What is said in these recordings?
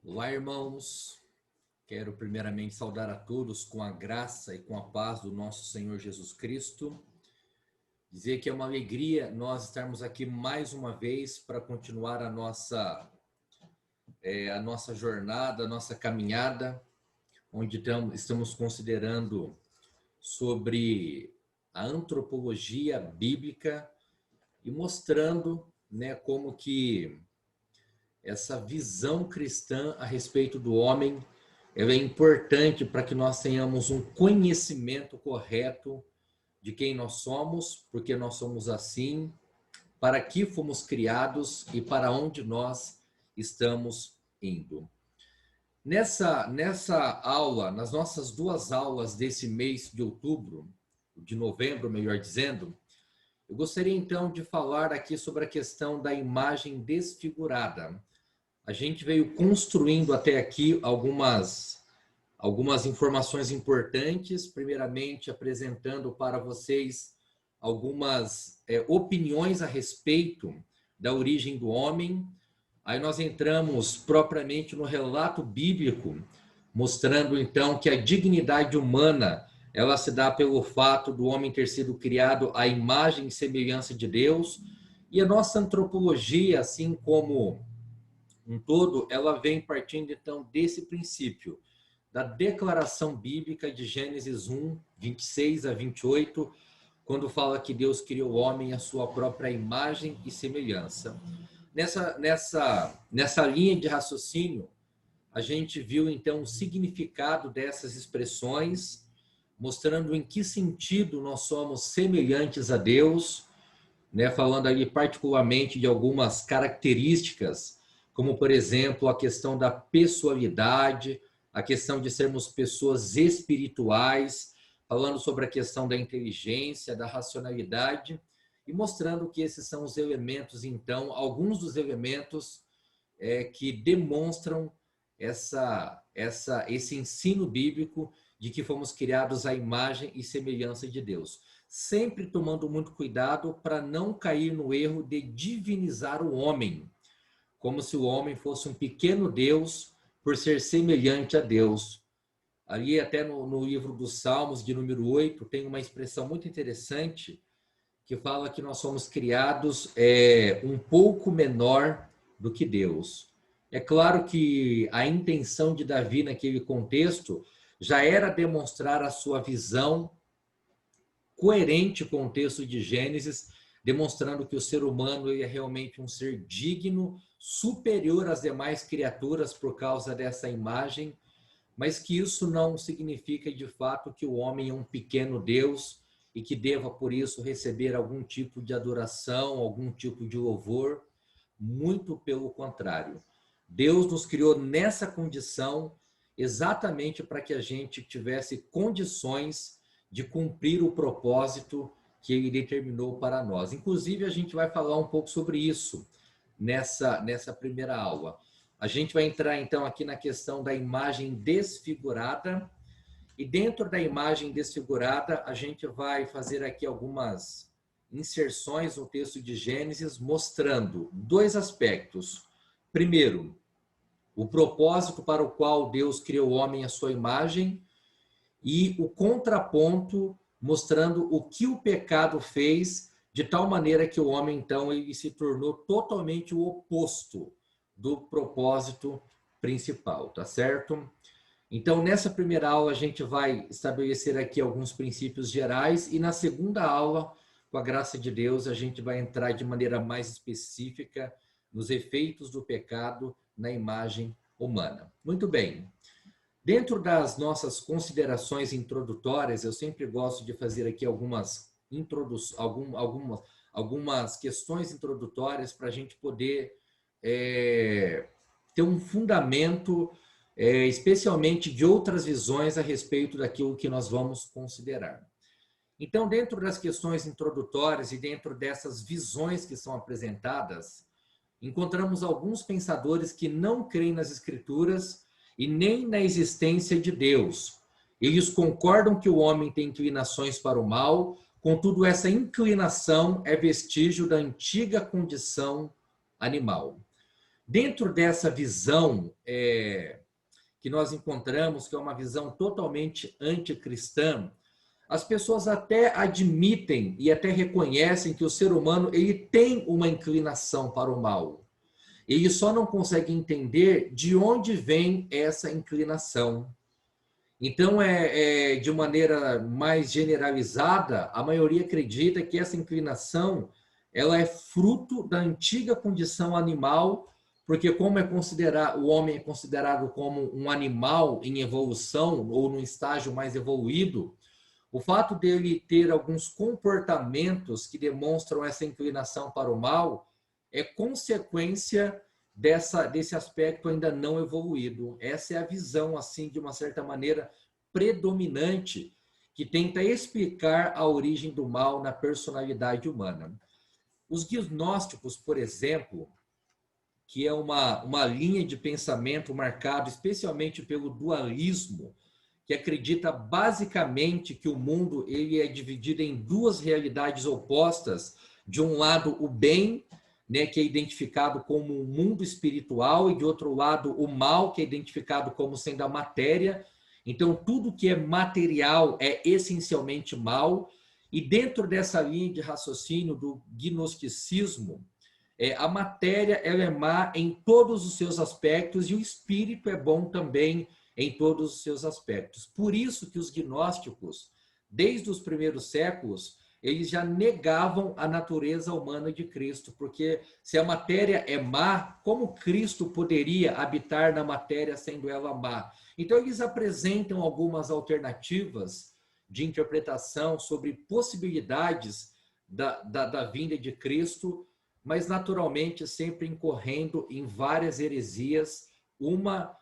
Olá, irmãos. Quero primeiramente saudar a todos com a graça e com a paz do nosso Senhor Jesus Cristo. Dizer que é uma alegria nós estarmos aqui mais uma vez para continuar a nossa jornada, a nossa caminhada, onde estamos considerando sobre a antropologia bíblica e mostrando, como que essa visão cristã a respeito do homem ela é importante para que nós tenhamos um conhecimento correto de quem nós somos, porque nós somos assim, para que fomos criados e para onde nós estamos indo. Nessa aula, nas nossas duas aulas desse mês de outubro, de novembro, melhor dizendo, eu gostaria então de falar aqui sobre a questão da imagem desfigurada. A gente veio construindo até aqui algumas informações importantes, primeiramente apresentando para vocês algumas opiniões a respeito da origem do homem. Aí nós entramos propriamente no relato bíblico, mostrando então que a dignidade humana ela se dá pelo fato do homem ter sido criado à imagem e semelhança de Deus, e a nossa antropologia, assim como um todo, ela vem partindo então desse princípio, da declaração bíblica de Gênesis 1, 26 a 28, quando fala que Deus criou o homem à sua própria imagem e semelhança. Nessa linha de raciocínio, a gente viu então o significado dessas expressões, mostrando em que sentido nós somos semelhantes a Deus, falando ali particularmente de algumas características, como, por exemplo, a questão da pessoalidade, a questão de sermos pessoas espirituais, falando sobre a questão da inteligência, da racionalidade, e mostrando que esses são os elementos, então, alguns dos elementos que demonstram esse ensino bíblico de que fomos criados à imagem e semelhança de Deus. Sempre tomando muito cuidado para não cair no erro de divinizar o homem, como se o homem fosse um pequeno Deus por ser semelhante a Deus. Ali até no livro dos Salmos, de número 8, tem uma expressão muito interessante que fala que nós somos criados um pouco menor do que Deus. É claro que a intenção de Davi naquele contexto já era demonstrar a sua visão coerente com o texto de Gênesis, demonstrando que o ser humano é realmente um ser digno, superior às demais criaturas por causa dessa imagem, mas que isso não significa de fato que o homem é um pequeno Deus e que deva por isso receber algum tipo de adoração, algum tipo de louvor. Muito pelo contrário. Deus nos criou nessa condição exatamente para que a gente tivesse condições de cumprir o propósito que ele determinou para nós. Inclusive, a gente vai falar um pouco sobre isso nessa primeira aula. A gente vai entrar, então, aqui na questão da imagem desfigurada. E dentro da imagem desfigurada, a gente vai fazer aqui algumas inserções no texto de Gênesis, mostrando dois aspectos. Primeiro, o propósito para o qual Deus criou o homem à sua imagem, e o contraponto mostrando o que o pecado fez, de tal maneira que o homem, então, ele se tornou totalmente o oposto do propósito principal, tá certo? Então, nessa primeira aula, a gente vai estabelecer aqui alguns princípios gerais, e na segunda aula, com a graça de Deus, a gente vai entrar de maneira mais específica nos efeitos do pecado na imagem humana. Muito bem. Dentro das nossas considerações introdutórias, eu sempre gosto de fazer aqui algumas questões introdutórias para a gente poder ter um fundamento, especialmente de outras visões a respeito daquilo que nós vamos considerar. Então, dentro das questões introdutórias e dentro dessas visões que são apresentadas, encontramos alguns pensadores que não creem nas Escrituras e nem na existência de Deus. Eles concordam que o homem tem inclinações para o mal, contudo, essa inclinação é vestígio da antiga condição animal. Dentro dessa visão que nós encontramos, que é uma visão totalmente anticristã, as pessoas até admitem e até reconhecem que o ser humano ele tem uma inclinação para o mal. Ele só não consegue entender de onde vem essa inclinação. Então, de maneira mais generalizada, a maioria acredita que essa inclinação ela é fruto da antiga condição animal, porque como o homem é considerado como um animal em evolução ou num estágio mais evoluído, o fato dele ter alguns comportamentos que demonstram essa inclinação para o mal é consequência desse aspecto ainda não evoluído. Essa é a visão, assim, de uma certa maneira, predominante, que tenta explicar a origem do mal na personalidade humana. Os gnósticos, por exemplo, que é uma linha de pensamento marcada especialmente pelo dualismo, que acredita basicamente que o mundo ele é dividido em duas realidades opostas. De um lado, o bem, né, que é identificado como o mundo espiritual, e de outro lado, o mal, que é identificado como sendo a matéria. Então, tudo que é material é essencialmente mal. E dentro dessa linha de raciocínio do gnosticismo, a matéria ela é má em todos os seus aspectos e o espírito é bom também em todos os seus aspectos. Por isso que os gnósticos, desde os primeiros séculos, eles já negavam a natureza humana de Cristo, porque se a matéria é má, como Cristo poderia habitar na matéria sendo ela má? Então eles apresentam algumas alternativas de interpretação sobre possibilidades da vinda de Cristo, mas naturalmente sempre incorrendo em várias heresias, uma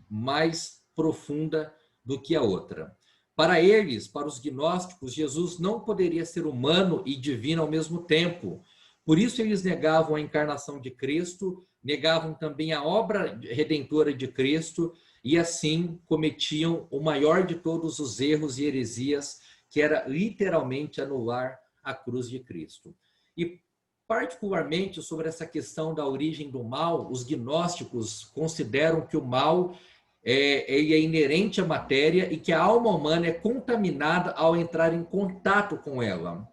mais profunda do que a outra. Para eles, para os gnósticos, Jesus não poderia ser humano e divino ao mesmo tempo. Por isso eles negavam a encarnação de Cristo, negavam também a obra redentora de Cristo e assim cometiam o maior de todos os erros e heresias, que era literalmente anular a cruz de Cristo. E particularmente sobre essa questão da origem do mal, os gnósticos consideram que o mal ele é inerente à matéria e que a alma humana é contaminada ao entrar em contato com ela.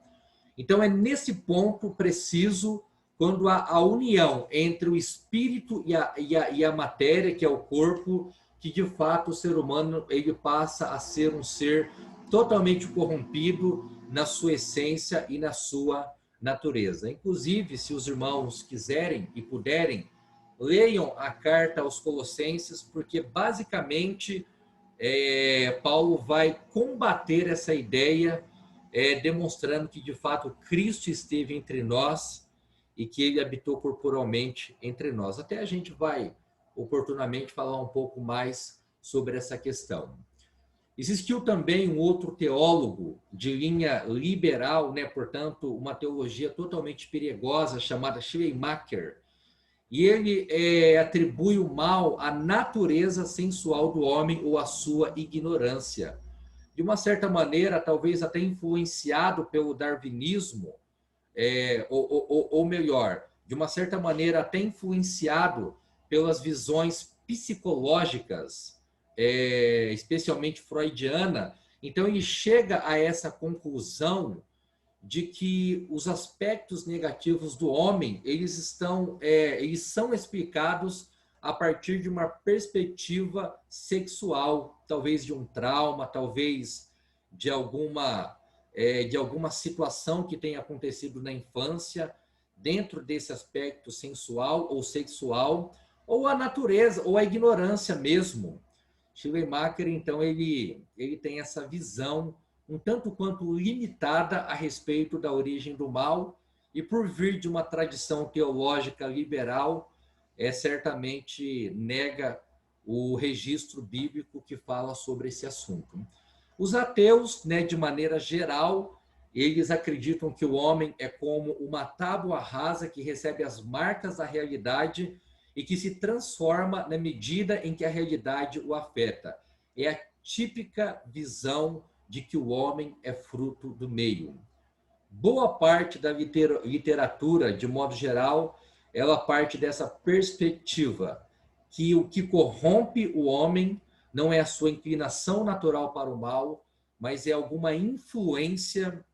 Então é nesse ponto preciso, quando há a união entre o espírito e a matéria, que é o corpo, que de fato o ser humano ele passa a ser um ser totalmente corrompido na sua essência e na sua natureza. Inclusive, se os irmãos quiserem e puderem, leiam a carta aos Colossenses, porque basicamente Paulo vai combater essa ideia, demonstrando que de fato Cristo esteve entre nós e que ele habitou corporalmente entre nós. Até a gente vai oportunamente falar um pouco mais sobre essa questão. Existiu também um outro teólogo de linha liberal, né, portanto, uma teologia totalmente perigosa, chamada Schleiermacher, e ele atribui o mal à natureza sensual do homem ou à sua ignorância. De uma certa maneira, talvez até influenciado pelo darwinismo, ou melhor, de uma certa maneira até influenciado pelas visões psicológicas, especialmente freudiana. Então ele chega a essa conclusão de que os aspectos negativos do homem eles são explicados a partir de uma perspectiva sexual, talvez de um trauma, talvez de alguma situação que tenha acontecido na infância, dentro desse aspecto sensual ou sexual, ou a natureza, ou a ignorância mesmo. Schleiermacher, então, ele tem essa visão um tanto quanto limitada a respeito da origem do mal, e por vir de uma tradição teológica liberal, certamente nega o registro bíblico que fala sobre esse assunto. Os ateus, né, de maneira geral, eles acreditam que o homem é como uma tábua rasa que recebe as marcas da realidade e que se transforma na medida em que a realidade o afeta. É a típica visão de que o homem é fruto do meio. Boa parte da literatura, de modo geral, ela parte dessa perspectiva que o que corrompe o homem não é a sua inclinação natural para o mal, mas é alguma influência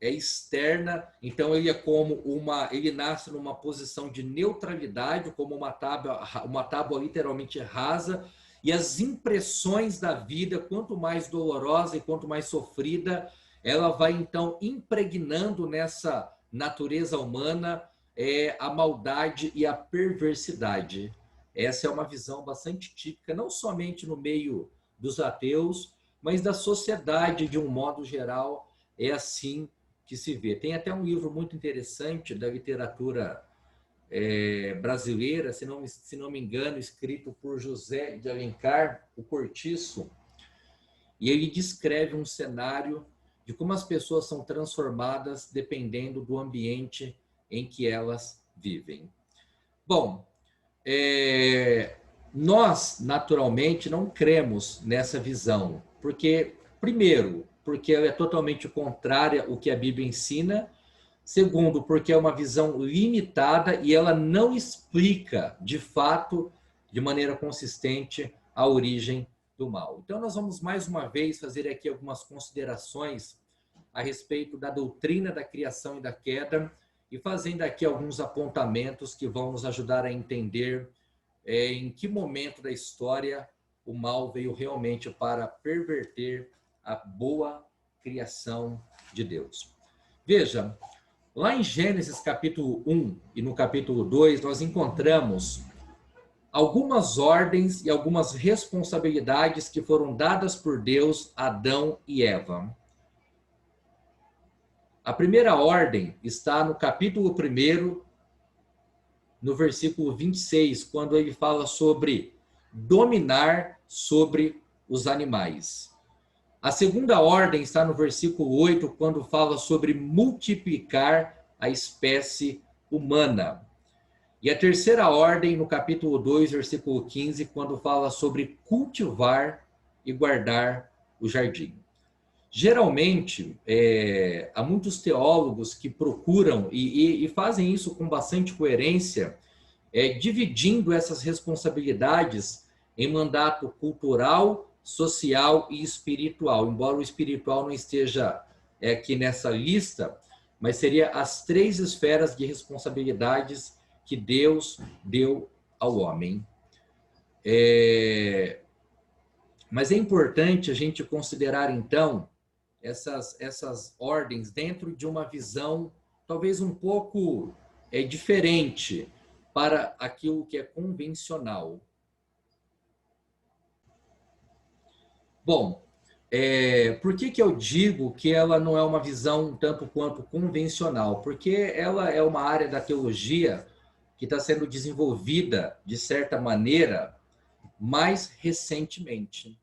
externa. Então ele nasce numa posição de neutralidade, como uma tábua literalmente rasa, e as impressões da vida, quanto mais dolorosa e quanto mais sofrida, ela vai então impregnando nessa natureza humana a maldade e a perversidade. Essa é uma visão bastante típica, não somente no meio dos ateus, mas da sociedade de um modo geral. É assim que se vê. Tem até um livro muito interessante da literatura brasileira, se não me engano, escrito por José de Alencar, o Cortiço, e ele descreve um cenário de como as pessoas são transformadas dependendo do ambiente em que elas vivem. Bom, nós, naturalmente, não cremos nessa visão, porque, primeiro, porque ela é totalmente contrária ao que a Bíblia ensina. Segundo, porque é uma visão limitada e ela não explica, de fato, de maneira consistente, a origem do mal. Então, nós vamos mais uma vez fazer aqui algumas considerações a respeito da doutrina da criação e da queda e fazendo aqui alguns apontamentos que vão nos ajudar a entender em que momento da história o mal veio realmente para perverter a boa criação de Deus. Veja, lá em Gênesis capítulo 1 e no capítulo 2, nós encontramos algumas ordens e algumas responsabilidades que foram dadas por Deus a Adão e Eva. A primeira ordem está no capítulo 1, no versículo 26, quando ele fala sobre dominar sobre os animais. A segunda ordem está no versículo 8, quando fala sobre multiplicar a espécie humana. E a terceira ordem, no capítulo 2, versículo 15, quando fala sobre cultivar e guardar o jardim. Geralmente, há muitos teólogos que procuram e fazem isso com bastante coerência, dividindo essas responsabilidades em mandato cultural, social e espiritual. Embora o espiritual não esteja aqui nessa lista, mas seria as 3 esferas de responsabilidades que Deus deu ao homem. Mas é importante a gente considerar, então, essas ordens dentro de uma visão talvez um pouco diferente para aquilo que é convencional. Bom, por que eu digo que ela não é uma visão tanto quanto convencional? Porque ela é uma área da teologia que está sendo desenvolvida, de certa maneira, mais recentemente.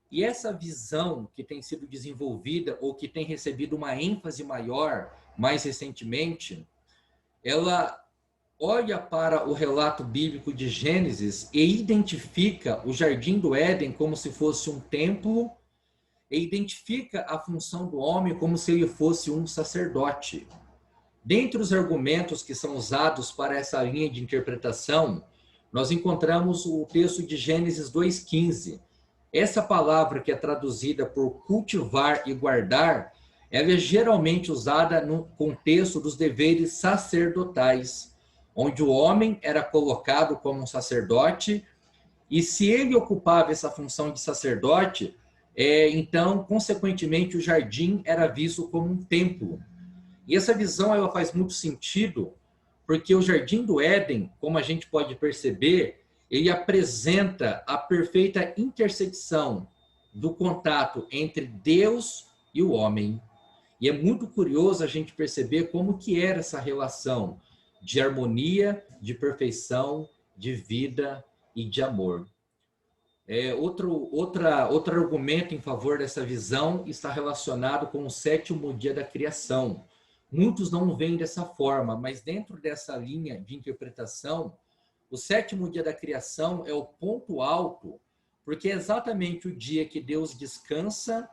E essa visão que tem sido desenvolvida ou que tem recebido uma ênfase maior mais recentemente, ela olha para o relato bíblico de Gênesis e identifica o Jardim do Éden como se fosse um templo e identifica a função do homem como se ele fosse um sacerdote. Dentre os argumentos que são usados para essa linha de interpretação, nós encontramos o texto de Gênesis 2,15. Essa palavra que é traduzida por cultivar e guardar, ela é geralmente usada no contexto dos deveres sacerdotais, onde o homem era colocado como um sacerdote, e se ele ocupava essa função de sacerdote, então, consequentemente, o jardim era visto como um templo. E essa visão ela faz muito sentido, porque o Jardim do Éden, como a gente pode perceber, ele apresenta a perfeita intersecção do contato entre Deus e o homem. E é muito curioso a gente perceber como que era essa relação de harmonia, de perfeição, de vida e de amor. Outro argumento em favor dessa visão está relacionado com o 7º dia da criação. Muitos não veem dessa forma, mas dentro dessa linha de interpretação, o 7º dia da criação é o ponto alto, porque é exatamente o dia que Deus descansa,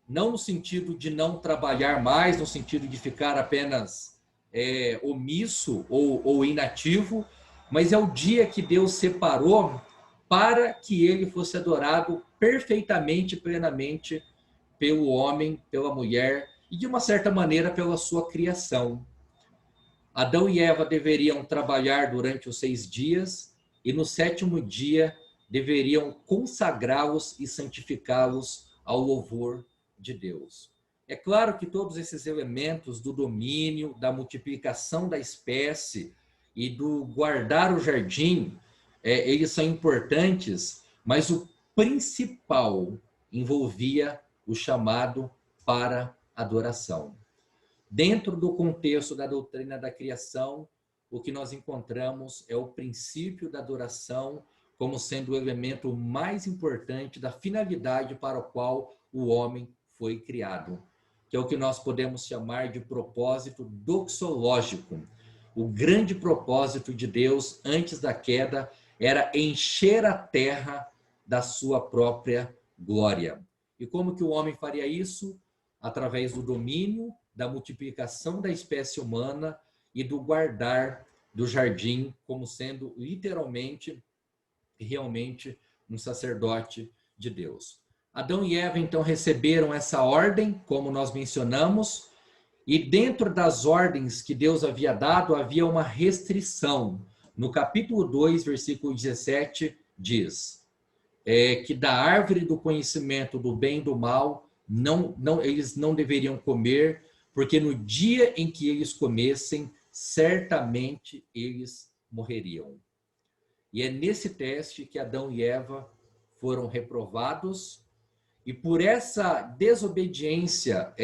não no sentido de não trabalhar mais, no sentido de ficar apenas omisso ou inativo, mas é o dia que Deus separou para que ele fosse adorado perfeitamente, plenamente pelo homem, pela mulher e, de uma certa maneira, pela sua criação. Adão e Eva deveriam trabalhar durante os 6 dias e no 7º dia deveriam consagrá-los e santificá-los ao louvor de Deus. É claro que todos esses elementos do domínio, da multiplicação da espécie e do guardar o jardim, eles são importantes, mas o principal envolvia o chamado para adoração. Dentro do contexto da doutrina da criação, o que nós encontramos é o princípio da adoração como sendo o elemento mais importante da finalidade para o qual o homem foi criado, que é o que nós podemos chamar de propósito doxológico. O grande propósito de Deus antes da queda era encher a terra da sua própria glória. E como que o homem faria isso? Através do domínio, da multiplicação da espécie humana e do guardar do jardim como sendo literalmente, realmente um sacerdote de Deus. Adão e Eva então receberam essa ordem, como nós mencionamos, e dentro das ordens que Deus havia dado, havia uma restrição. No capítulo 2, versículo 17, diz que da árvore do conhecimento do bem e do mal, eles não deveriam comer, porque no dia em que eles comessem, certamente eles morreriam. E é nesse teste que Adão e Eva foram reprovados, e por essa desobediência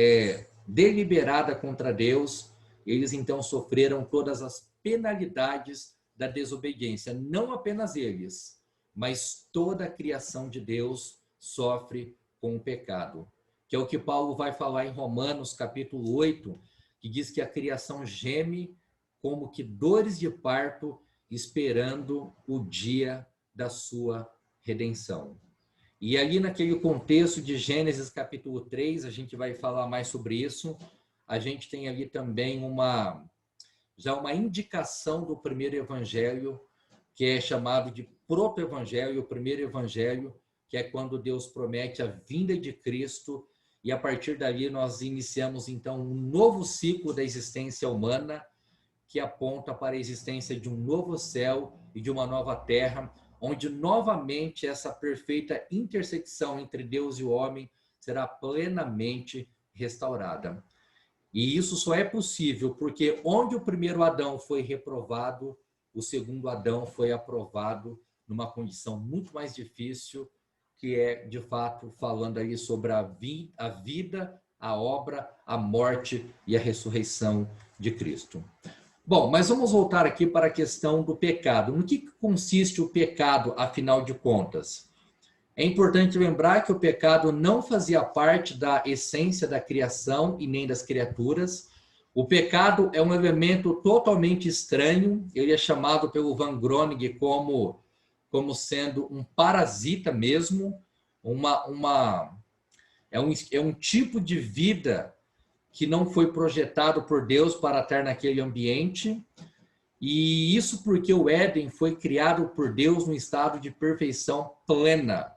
deliberada contra Deus, eles então sofreram todas as penalidades da desobediência. Não apenas eles, mas toda a criação de Deus sofre com o pecado. Que é o que Paulo vai falar em Romanos, capítulo 8, que diz que a criação geme como que dores de parto, esperando o dia da sua redenção. E ali naquele contexto de Gênesis capítulo 3, a gente vai falar mais sobre isso, a gente tem ali também já uma indicação do primeiro evangelho, que é chamado de proto-evangelho, o primeiro evangelho, que é quando Deus promete a vinda de Cristo, e a partir dali nós iniciamos então um novo ciclo da existência humana, que aponta para a existência de um novo céu e de uma nova terra, onde novamente essa perfeita intersecção entre Deus e o homem será plenamente restaurada. E isso só é possível porque onde o primeiro Adão foi reprovado, o segundo Adão foi aprovado numa condição muito mais difícil, que é, de fato, falando aí sobre a vida, a obra, a morte e a ressurreição de Cristo. Bom, mas vamos voltar aqui para a questão do pecado. No que consiste o pecado, afinal de contas? É importante lembrar que o pecado não fazia parte da essência da criação e nem das criaturas. O pecado é um elemento totalmente estranho. Ele é chamado pelo Van Groningen como sendo um parasita mesmo, é um tipo de vida que não foi projetado por Deus para estar naquele ambiente, e isso porque o Éden foi criado por Deus num estado de perfeição plena.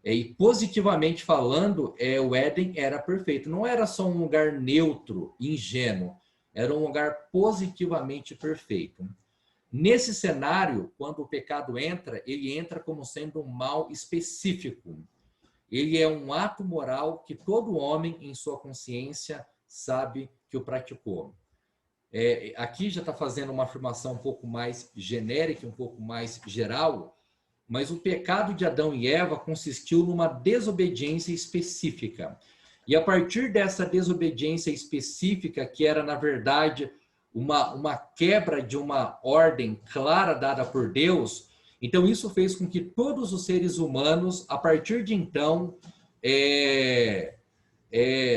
E positivamente falando, o Éden era perfeito. Não era só um lugar neutro, ingênuo, era um lugar positivamente perfeito. Nesse cenário, quando o pecado entra, ele entra como sendo um mal específico. Ele é um ato moral que todo homem, em sua consciência, sabe que o praticou. Aqui já está fazendo uma afirmação um pouco mais genérica, um pouco mais geral, mas o pecado de Adão e Eva consistiu numa desobediência específica. E a partir dessa desobediência específica, que era, na verdade, uma quebra de uma ordem clara dada por Deus, então isso fez com que todos os seres humanos, a partir de então,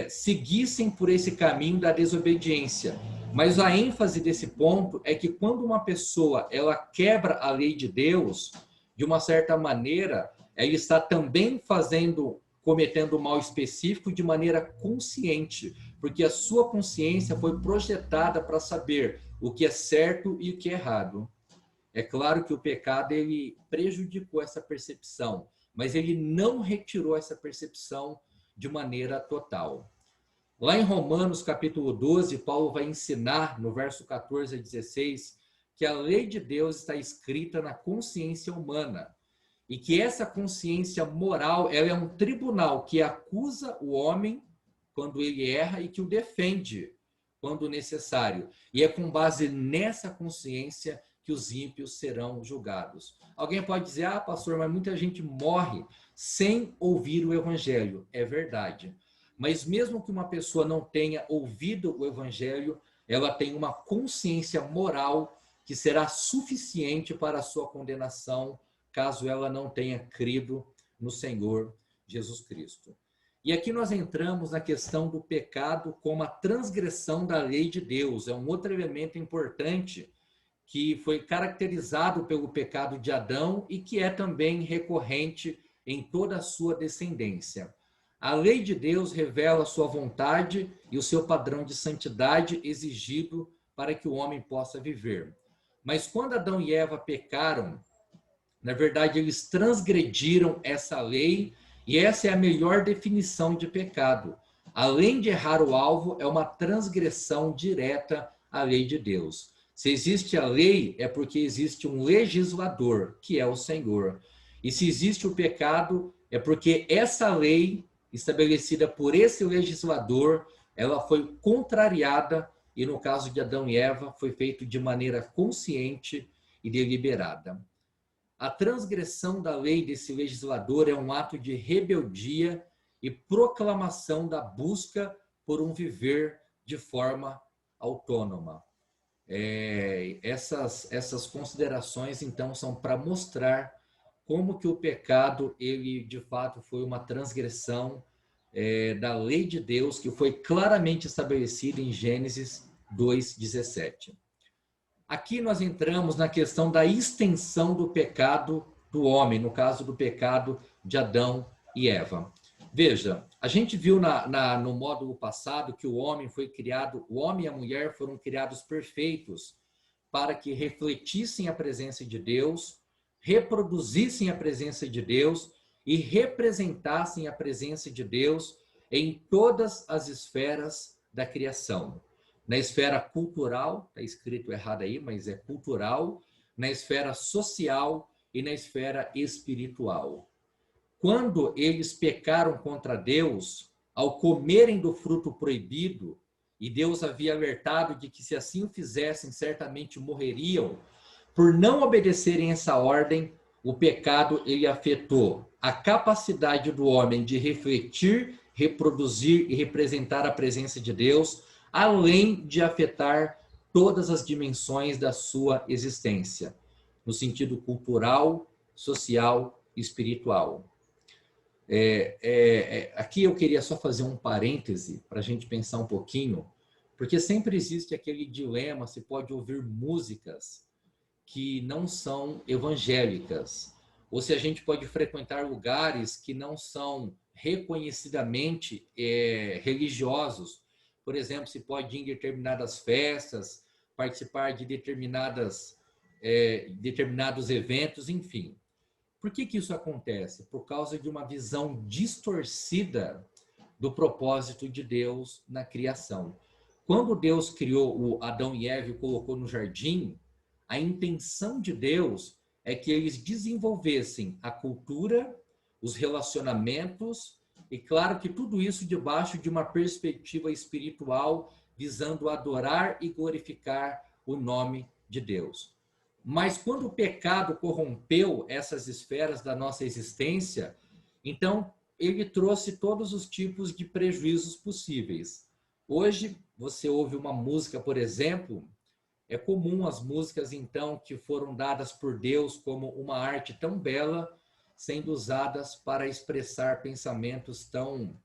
seguissem por esse caminho da desobediência. Mas a ênfase desse ponto é que quando uma pessoa ela quebra a lei de Deus, de uma certa maneira, ela está também cometendo mal específico de maneira consciente, porque a sua consciência foi projetada para saber o que é certo e o que é errado. É claro que o pecado ele prejudicou essa percepção, mas ele não retirou essa percepção de maneira total. Lá em Romanos capítulo 12, Paulo vai ensinar no verso 14 a 16 que a lei de Deus está escrita na consciência humana e que essa consciência moral ela é um tribunal que acusa o homem quando ele erra e que o defende quando necessário. E é com base nessa consciência que os ímpios serão julgados. Alguém pode dizer, ah, pastor, mas muita gente morre sem ouvir o evangelho. É verdade. Mas mesmo que uma pessoa não tenha ouvido o evangelho, ela tem uma consciência moral que será suficiente para a sua condenação, caso ela não tenha crido no Senhor Jesus Cristo. E aqui nós entramos na questão do pecado como a transgressão da lei de Deus. É um outro elemento importante que foi caracterizado pelo pecado de Adão e que é também recorrente em toda a sua descendência. A lei de Deus revela a sua vontade e o seu padrão de santidade exigido para que o homem possa viver. Mas quando Adão e Eva pecaram, na verdade, eles transgrediram essa lei e essa é a melhor definição de pecado. Além de errar o alvo, é uma transgressão direta à lei de Deus. Se existe a lei, é porque existe um legislador, que é o Senhor. E se existe o pecado, é porque essa lei, estabelecida por esse legislador, ela foi contrariada e, no caso de Adão e Eva, foi feito de maneira consciente e deliberada. A transgressão da lei desse legislador é um ato de rebeldia e proclamação da busca por um viver de forma autônoma. Essas considerações, então, são para mostrar como que o pecado, ele de fato foi uma transgressão da lei de Deus, que foi claramente estabelecida em Gênesis 2:17. Aqui nós entramos na questão da extensão do pecado do homem, no caso do pecado de Adão e Eva. Veja, a gente viu no módulo passado que o homem foi criado, o homem e a mulher foram criados perfeitos para que refletissem a presença de Deus, reproduzissem a presença de Deus e representassem a presença de Deus em todas as esferas da criação. Na esfera cultural, está escrito errado aí, mas é cultural, na esfera social e na esfera espiritual. Quando eles pecaram contra Deus, ao comerem do fruto proibido, e Deus havia alertado de que se assim o fizessem, certamente morreriam, por não obedecerem essa ordem, o pecado ele afetou a capacidade do homem de refletir, reproduzir e representar a presença de Deus, além de afetar todas as dimensões da sua existência, no sentido cultural, social e espiritual. Aqui eu queria só fazer um parêntese para a gente pensar um pouquinho, porque sempre existe aquele dilema, se pode ouvir músicas que não são evangélicas, ou se a gente pode frequentar lugares que não são reconhecidamente religiosos. Por exemplo, se pode ir em determinadas festas, participar de determinados eventos, enfim. Por que isso acontece? Por causa de uma visão distorcida do propósito de Deus na criação. Quando Deus criou o Adão e Eva e colocou no jardim, a intenção de Deus é que eles desenvolvessem a cultura, os relacionamentos, e claro que tudo isso debaixo de uma perspectiva espiritual, visando adorar e glorificar o nome de Deus. Mas quando o pecado corrompeu essas esferas da nossa existência, então ele trouxe todos os tipos de prejuízos possíveis. Hoje, você ouve uma música, por exemplo, é comum as músicas, então, que foram dadas por Deus como uma arte tão bela, sendo usadas para expressar pensamentos tão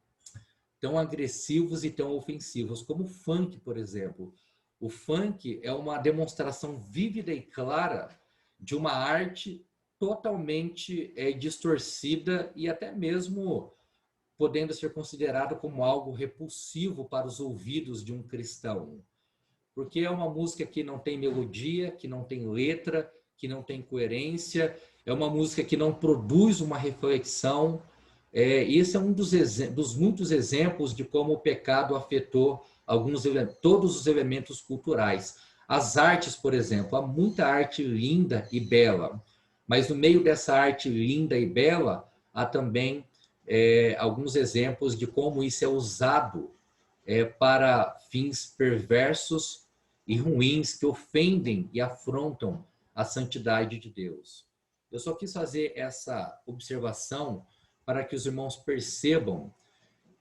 agressivos e tão ofensivos, como o funk, por exemplo. O funk é uma demonstração vívida e clara de uma arte totalmente distorcida e até mesmo podendo ser considerado como algo repulsivo para os ouvidos de um cristão. porque é uma música que não tem melodia, que não tem letra, que não tem coerência, é uma música que não produz uma reflexão. Esse é um dos muitos exemplos de como o pecado afetou todos os elementos culturais. As artes, por exemplo, há muita arte linda e bela, mas no meio dessa arte linda e bela, há também alguns exemplos de como isso é usado para fins perversos e ruins que ofendem e afrontam a santidade de Deus. Eu só quis fazer essa observação para que os irmãos percebam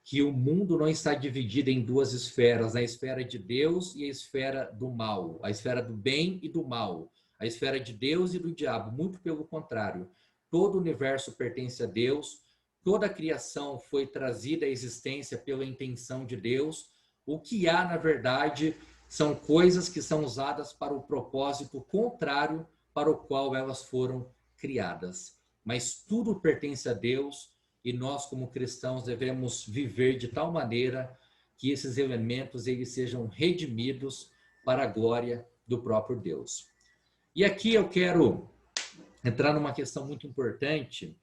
que o mundo não está dividido em duas esferas, a esfera de Deus e a esfera do mal, a esfera do bem e do mal, a esfera de Deus e do diabo. Muito pelo contrário, todo o universo pertence a Deus, toda a criação foi trazida à existência pela intenção de Deus. O que há, na verdade, são coisas que são usadas para o propósito contrário para o qual elas foram criadas. Mas tudo pertence a Deus e nós, como cristãos, devemos viver de tal maneira que esses elementos eles sejam redimidos para a glória do próprio Deus. E aqui eu quero entrar numa questão muito importante,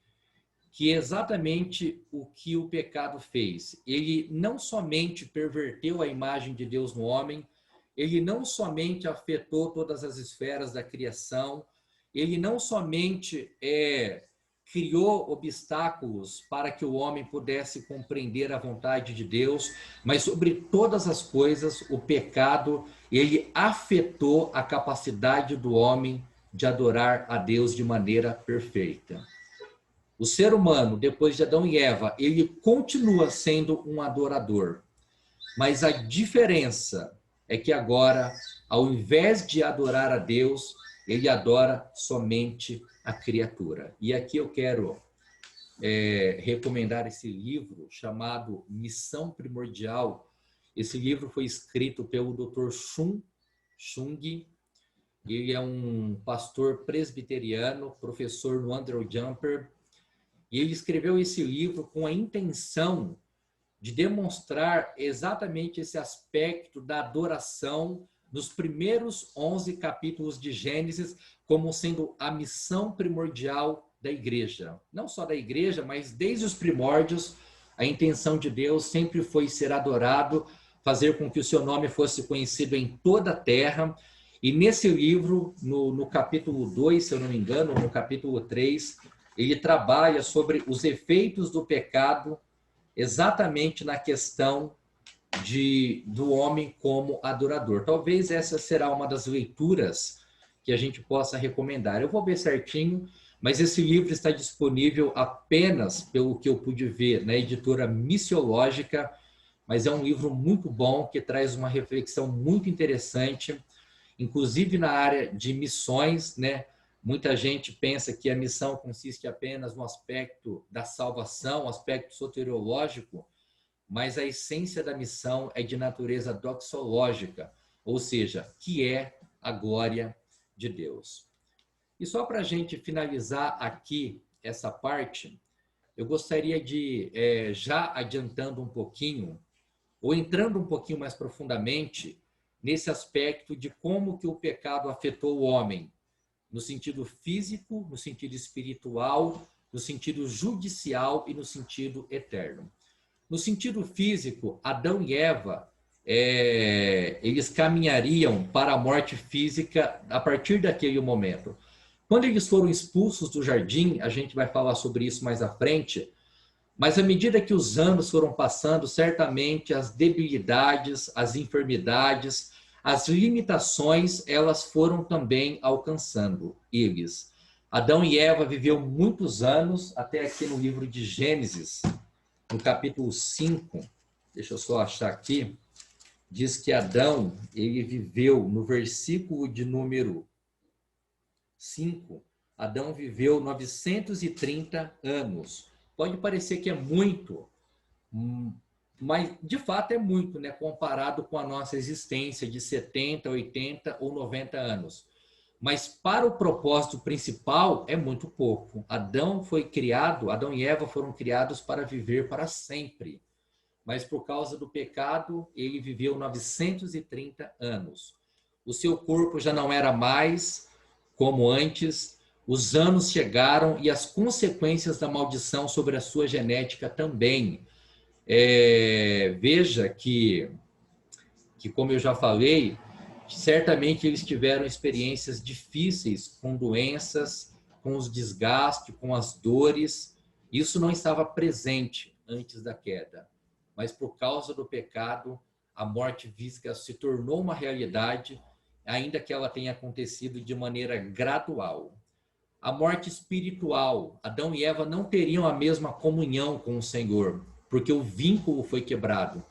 que é exatamente o que o pecado fez. Ele não somente perverteu a imagem de Deus no homem, ele não somente afetou todas as esferas da criação, ele não somente criou obstáculos para que o homem pudesse compreender a vontade de Deus, mas sobre todas as coisas, o pecado, ele afetou a capacidade do homem de adorar a Deus de maneira perfeita. O ser humano, depois de Adão e Eva, ele continua sendo um adorador. Mas a diferença é que agora, ao invés de adorar a Deus, ele adora somente a criatura. E aqui eu quero recomendar esse livro chamado Missão Primordial. Esse livro foi escrito pelo Dr. Chung. Ele é um pastor presbiteriano, professor no Andrew Jumper, e ele escreveu esse livro com a intenção de demonstrar exatamente esse aspecto da adoração nos primeiros 11 capítulos de Gênesis como sendo a missão primordial da igreja. Não só da igreja, mas desde os primórdios, a intenção de Deus sempre foi ser adorado, fazer com que o seu nome fosse conhecido em toda a terra. E nesse livro, no capítulo 2, se eu não me engano, no capítulo 3, ele trabalha sobre os efeitos do pecado exatamente na questão do homem como adorador. Talvez essa será uma das leituras que a gente possa recomendar. Eu vou ver certinho, mas esse livro está disponível apenas, pelo que eu pude ver, na editora Missiológica, mas é um livro muito bom, que traz uma reflexão muito interessante, inclusive na área de missões, né? Muita gente pensa que a missão consiste apenas no aspecto da salvação, aspecto soteriológico, mas a essência da missão é de natureza doxológica, ou seja, que é a glória de Deus. E só para a gente finalizar aqui essa parte, eu gostaria de, já adiantando um pouquinho, ou entrando um pouquinho mais profundamente, nesse aspecto de como que o pecado afetou o homem, no sentido físico, no sentido espiritual, no sentido judicial e no sentido eterno. No sentido físico, Adão e Eva, eles caminhariam para a morte física a partir daquele momento. Quando eles foram expulsos do jardim, a gente vai falar sobre isso mais à frente, mas à medida que os anos foram passando, certamente as debilidades, as enfermidades, as limitações, elas foram também alcançando eles. Adão e Eva viveu muitos anos, até aqui no livro de Gênesis, no capítulo 5, deixa eu só achar aqui, diz que Adão, ele viveu, no versículo de número 5, Adão viveu 930 anos. Pode parecer que é muito, mas de fato é muito, né, comparado com a nossa existência de 70, 80 ou 90 anos. Mas para o propósito principal é muito pouco. Adão e Eva foram criados para viver para sempre. Mas por causa do pecado, ele viveu 930 anos. o seu corpo já não era mais como antes, os anos chegaram e as consequências da maldição sobre a sua genética também. Veja que, como eu já falei, certamente eles tiveram experiências difíceis com doenças, com os desgastes, com as dores. Isso não estava presente antes da queda, mas por causa do pecado, a morte física se tornou uma realidade, ainda que ela tenha acontecido de maneira gradual. A morte espiritual, Adão e Eva não teriam a mesma comunhão com o Senhor, porque o vínculo foi quebrado.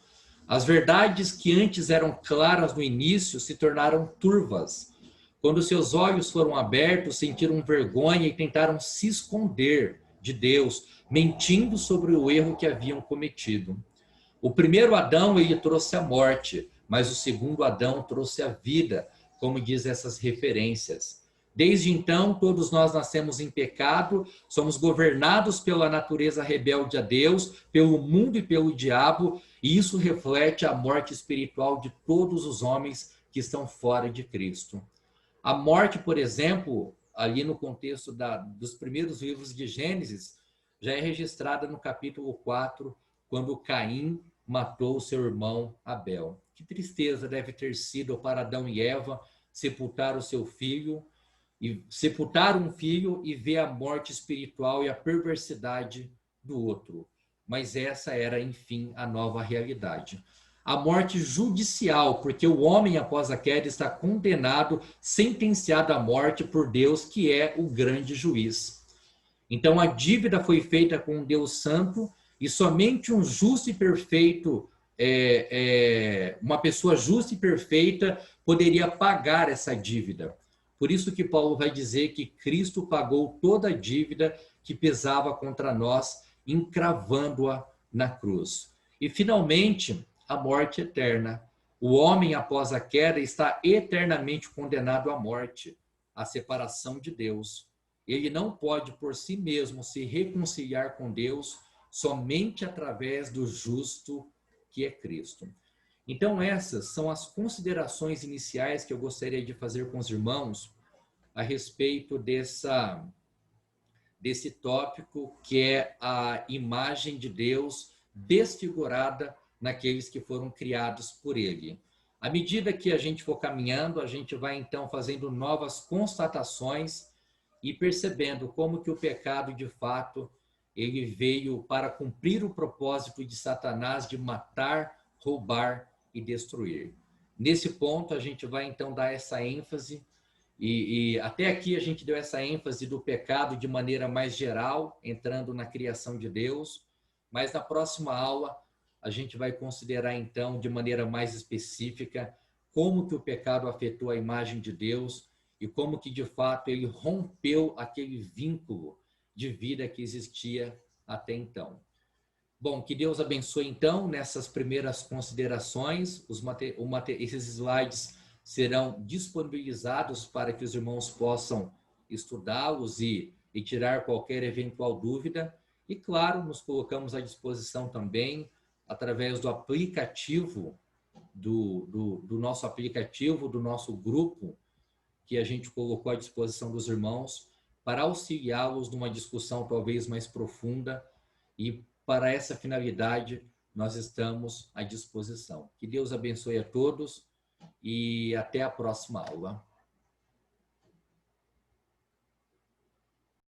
As verdades que antes eram claras no início se tornaram turvas. Quando seus olhos foram abertos, sentiram vergonha e tentaram se esconder de Deus, mentindo sobre o erro que haviam cometido. O primeiro Adão, ele trouxe a morte, mas o segundo Adão trouxe a vida, como diz essas referências. Desde então, todos nós nascemos em pecado, somos governados pela natureza rebelde a Deus, pelo mundo e pelo diabo, e isso reflete a morte espiritual de todos os homens que estão fora de Cristo. A morte, por exemplo, ali no contexto dos primeiros livros de Gênesis, já é registrada no capítulo 4, quando Caim matou seu irmão Abel. Que tristeza deve ter sido para Adão e Eva sepultar o seu filho, e sepultar um filho e ver a morte espiritual e a perversidade do outro. Mas essa era, enfim, a nova realidade. A morte judicial, porque o homem, após a queda, está condenado, sentenciado à morte por Deus, que é o grande juiz. Então, a dívida foi feita com um Deus santo, e somente um justo e perfeito, uma pessoa justa e perfeita, poderia pagar essa dívida. Por isso que Paulo vai dizer que Cristo pagou toda a dívida que pesava contra nós, encravando-a na cruz. E, finalmente, a morte eterna. O homem, após a queda, está eternamente condenado à morte, à separação de Deus. Ele não pode, por si mesmo, se reconciliar com Deus somente através do justo que é Cristo. Então, essas são as considerações iniciais que eu gostaria de fazer com os irmãos a respeito desse tópico, que é a imagem de Deus desfigurada naqueles que foram criados por Ele. À medida que a gente for caminhando, a gente vai, então, fazendo novas constatações e percebendo como que o pecado, de fato, ele veio para cumprir o propósito de Satanás de matar, roubar e destruir. Nesse ponto, a gente vai, então, dar essa ênfase, e até aqui a gente deu essa ênfase do pecado de maneira mais geral, entrando na criação de Deus, mas na próxima aula a gente vai considerar, então, de maneira mais específica, como que o pecado afetou a imagem de Deus e como que, de fato, ele rompeu aquele vínculo de vida que existia até então. Bom, que Deus abençoe, então, nessas primeiras considerações. Esses slides serão disponibilizados para que os irmãos possam estudá-los e tirar qualquer eventual dúvida. E, claro, nos colocamos à disposição também, através do aplicativo, do nosso aplicativo, do nosso grupo, que a gente colocou à disposição dos irmãos, para auxiliá-los numa discussão talvez mais profunda, e para essa finalidade nós estamos à disposição. Que Deus abençoe a todos e até a próxima aula.